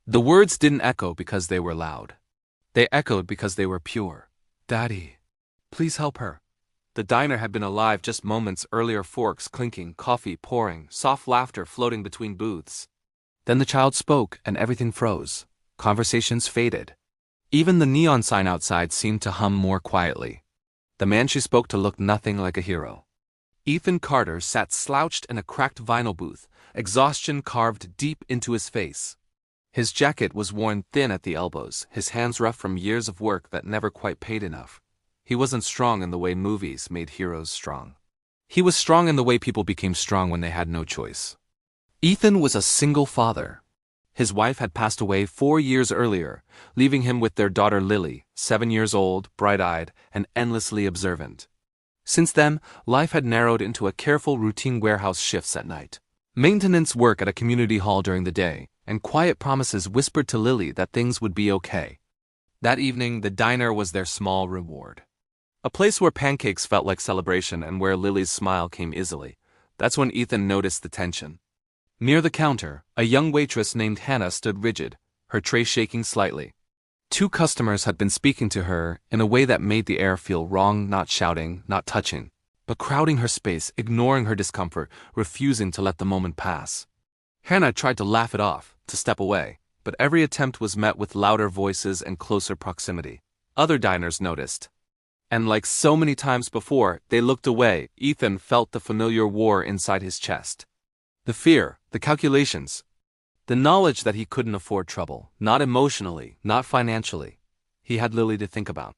The words didn't echo because they were loud. They echoed because they were pure. "Daddy, please help her." The diner had been alive just moments earlier, forks clinking, coffee pouring, soft laughter floating between booths. Then the child spoke and everything froze. Conversations faded. Even the neon sign outside seemed to hum more quietly. The man she spoke to looked nothing like a hero. Ethan Carter sat slouched in a cracked vinyl booth, exhaustion carved deep into his face. His jacket was worn thin at the elbows, his hands rough from years of work that never quite paid enough. He wasn't strong in the way movies made heroes strong. He was strong in the way people became strong when they had no choice. Ethan was a single father. His wife had passed away 4 years earlier, leaving him with their daughter Lily, 7 years old, bright-eyed, and endlessly observant. Since then, life had narrowed into a careful routine: warehouse shifts at night, maintenance work at a community hall during the day, and quiet promises whispered to Lily that things would be okay. That evening, the diner was their small reward. A place where pancakes felt like celebration and where Lily's smile came easily. That's when Ethan noticed the tension. Near the counter, a young waitress named Hannah stood rigid, her tray shaking slightly. 2 customers had been speaking to her in a way that made the air feel wrong, not shouting, not touching, but crowding her space, ignoring her discomfort, refusing to let the moment pass. Hannah tried to laugh it off, to step away, but every attempt was met with louder voices and closer proximity. Other diners noticed. And like so many times before, they looked away. Ethan felt the familiar war inside his chest. The fear, the calculations, the knowledge that he couldn't afford trouble, not emotionally, not financially. He had Lily to think about.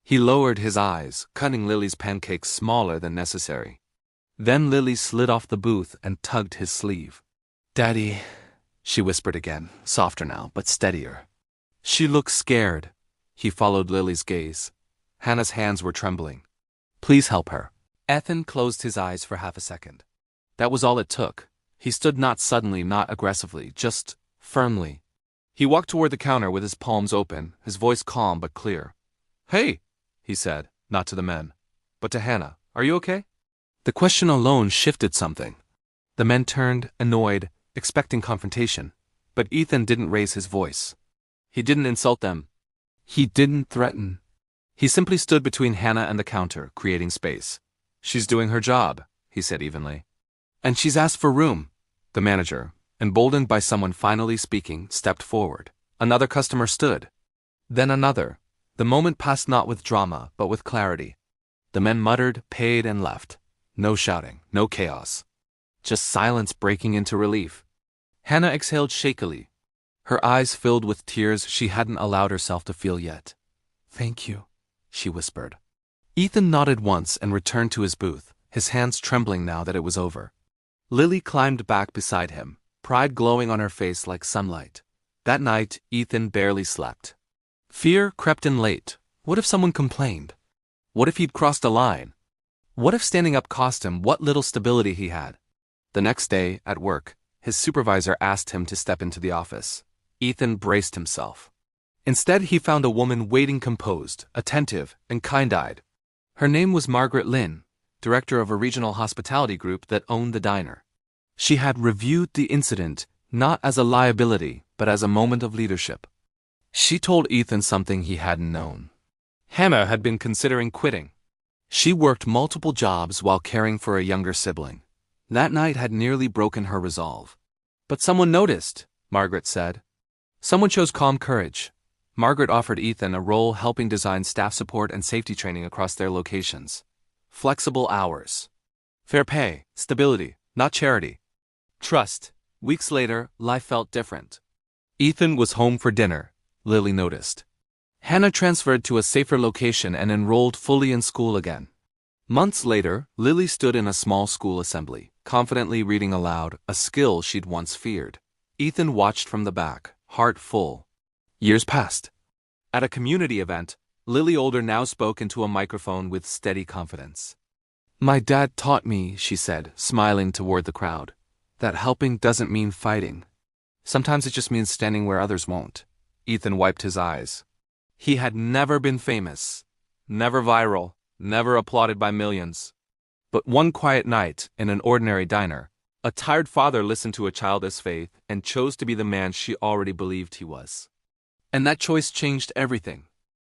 He lowered his eyes, cutting Lily's pancakes smaller than necessary. Then Lily slid off the booth and tugged his sleeve. "Daddy," she whispered again, softer now, but steadier. She looked scared. He followed Lily's gaze. Hannah's hands were trembling. "Please help her." Ethan closed his eyes for half a second. That was all it took. He stood not suddenly, not aggressively, just firmly. He walked toward the counter with his palms open, his voice calm but clear. "Hey," he said, not to the men, but to Hannah. "Are you okay?" The question alone shifted something. The men turned, annoyed, expecting confrontation, but Ethan didn't raise his voice. He didn't insult them. He didn't threaten. He simply stood between Hannah and the counter, creating space. "She's doing her job," he said evenly. "And she's asked for room." The manager, emboldened by someone finally speaking, stepped forward. Another customer stood. Then another. The moment passed not with drama, but with clarity. The men muttered, paid, and left. No shouting, no chaos. Just silence breaking into relief. Hannah exhaled shakily. Her eyes filled with tears she hadn't allowed herself to feel yet. "Thank you," she whispered. Ethan nodded once and returned to his booth, his hands trembling now that it was over. Lily climbed back beside him, pride glowing on her face like sunlight. That night, Ethan barely slept. Fear crept in late. What if someone complained? What if he'd crossed a line? What if standing up cost him what little stability he had? The next day, at work, his supervisor asked him to step into the office. Ethan braced himself. Instead, he found a woman waiting, composed, attentive, and kind-eyed. Her name was Margaret Lynn, director of a regional hospitality group that owned the diner. She had reviewed the incident not as a liability, but as a moment of leadership. She told Ethan something he hadn't known. Hannah had been considering quitting. She worked multiple jobs while caring for a younger sibling. That night had nearly broken her resolve. But someone noticed, Margaret said. Someone chose calm courage. Margaret offered Ethan a role helping design staff support and safety training across their locations. Flexible hours. Fair pay, stability, not charity. Trust. Weeks later, life felt different. Ethan was home for dinner, Lily noticed. Hannah transferred to a safer location and enrolled fully in school again. Months later, Lily stood in a small school assembly, confidently reading aloud, a skill she'd once feared. Ethan watched from the back, heart full. Years passed. At a community event, Lily Older now spoke into a microphone with steady confidence. "My dad taught me," she said, smiling toward the crowd, "that helping doesn't mean fighting. Sometimes it just means standing where others won't." Ethan wiped his eyes. He had never been famous, never viral, never applauded by millions. But one quiet night, in an ordinary diner, A tired father listened to a child's faith and chose to be the man she already believed he was. And that choice changed everything.